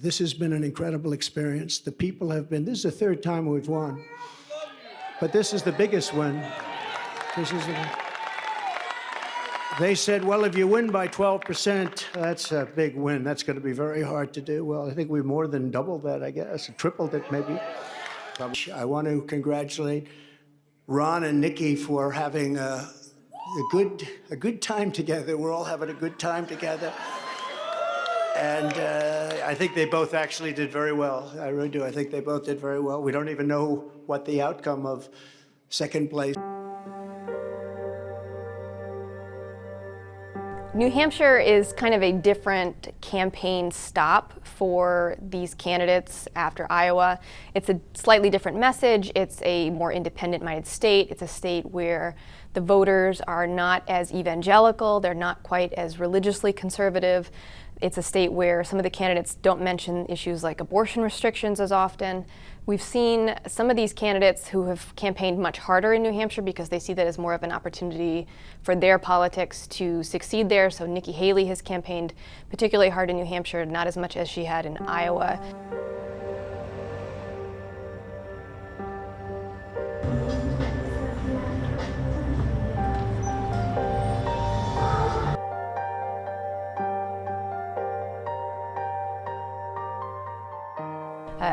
This has been an incredible experience. The people have been, this is the third time we've won, but this is the biggest win. They said, well, if you win by 12%, that's a big win. That's going to be very hard to do. Well, I think we've more than doubled that, I guess, tripled it maybe. I want to congratulate Ron and Nikki for having a good time together. We're all having a good time together. And I think they both actually did very well. I really do. I think they both did very well. We don't even know what the outcome of second place. New Hampshire is kind of a different campaign stop for these candidates after Iowa. It's a slightly different message. It's a more independent-minded state. It's a state where the voters are not as evangelical. They're not quite as religiously conservative. It's a state where some of the candidates don't mention issues like abortion restrictions as often. We've seen some of these candidates who have campaigned much harder in New Hampshire because they see that as more of an opportunity for their politics to succeed there. So Nikki Haley has campaigned particularly hard in New Hampshire, not as much as she had in Iowa.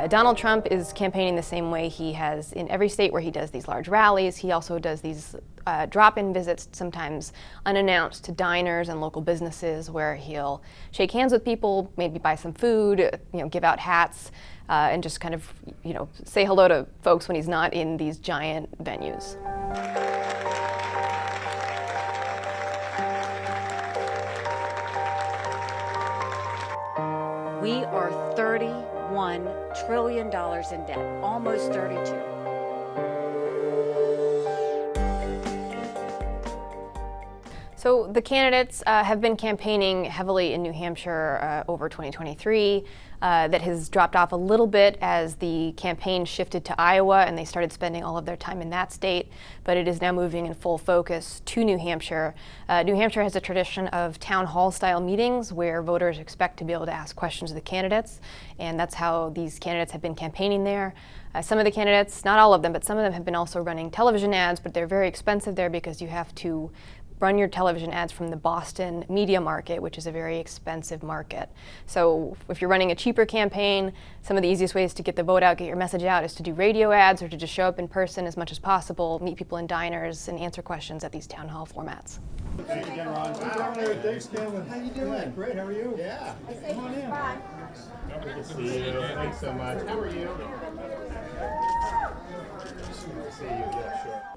Donald Trump is campaigning the same way he has in every state where he does these large rallies. He also does these drop-in visits, sometimes unannounced, to diners and local businesses where he'll shake hands with people, maybe buy some food, give out hats, and just kind of, say hello to folks when he's not in these giant venues. We are $31 trillion in debt, almost 32. So the candidates have been campaigning heavily in New Hampshire over 2023. That has dropped off a little bit as the campaign shifted to Iowa and they started spending all of their time in that state, but it is now moving in full focus to New Hampshire. New Hampshire has a tradition of town hall style meetings where voters expect to be able to ask questions of the candidates, and that's how these candidates have been campaigning there. Some of the candidates, not all of them, but some of them have been also running television ads, but they're very expensive there because you have to run your television ads from the Boston media market, which is a very expensive market. So if you're running a cheaper campaign, some of the easiest ways to get the vote out, get your message out, is to do radio ads or to just show up in person as much as possible, meet people in diners, and answer questions at these town hall formats. Thanks again, Ron. Thanks, Kevin. How you doing? Yeah, great. How are you? Yeah. Come on in. Bye. Good to see you. Thanks so much. How are you?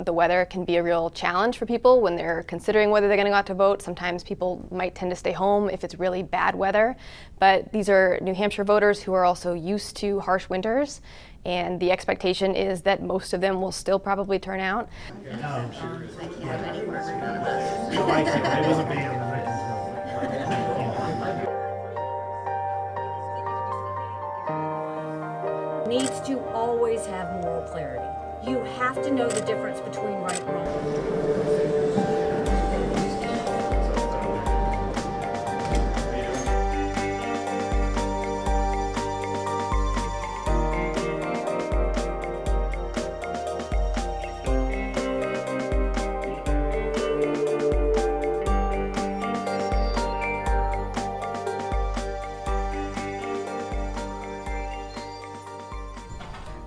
The weather can be a real challenge for people when they're considering whether they're going to go out to vote. Sometimes people might tend to stay home if it's really bad weather, but these are New Hampshire voters who are also used to harsh winters, and the expectation is that most of them will still probably turn out. Needs to always have moral clarity. You have to know the difference between right and wrong.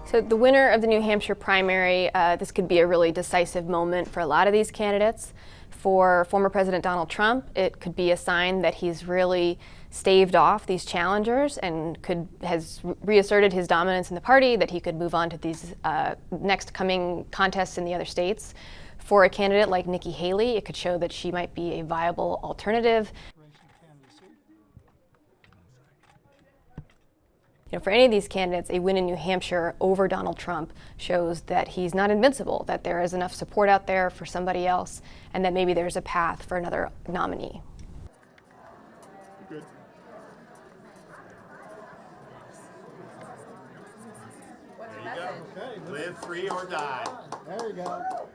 So the winner of the New Hampshire primary, this could be a really decisive moment for a lot of these candidates. For former President Donald Trump, it could be a sign that he's really staved off these challengers and has reasserted his dominance in the party, that he could move on to these next coming contests in the other states. For a candidate like Nikki Haley, it could show that she might be a viable alternative. For any of these candidates, a win in New Hampshire over Donald Trump shows that he's not invincible, that there is enough support out there for somebody else, and that maybe there's a path for another nominee. Good. There you go. Okay, live free or die. There you go.